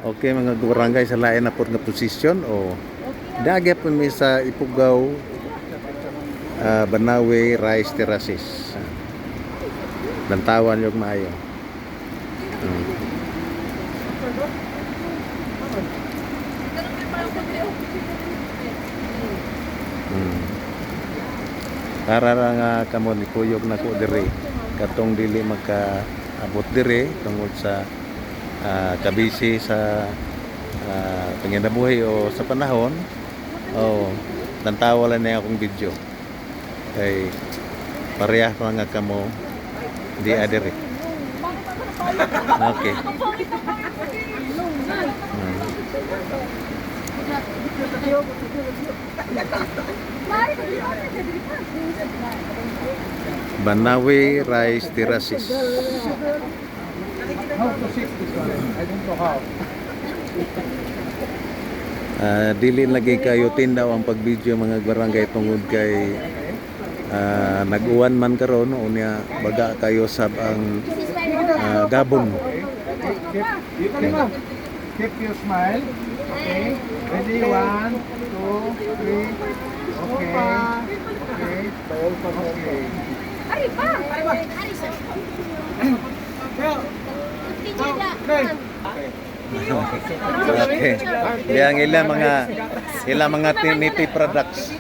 Okay, mga barangay sa lain na po nga posisyon o dagya po mi sa Ipugaw, Banawe, Rice Terraces. Lantawan yung maayo. Para ra nga kamo ni kuyog na ko dire katong dili magkaabot dire tungod sa kabisi sa panginabuhi o sa panahon. Tantawa lang na akong video kay parehas pa nga kamo di adire. Okay. Banawe Rice Terraces. Dili lagi kayo tindaw ang pag-video mga barangay tungod kay nag-uwan man karon unya baga kayo sab ang gabon. Keep your smile. Okay. Ready? 1, 2, 3. Okay. Okay. Okay. Ari pa. Okay. Yang ilang mga Trinity products.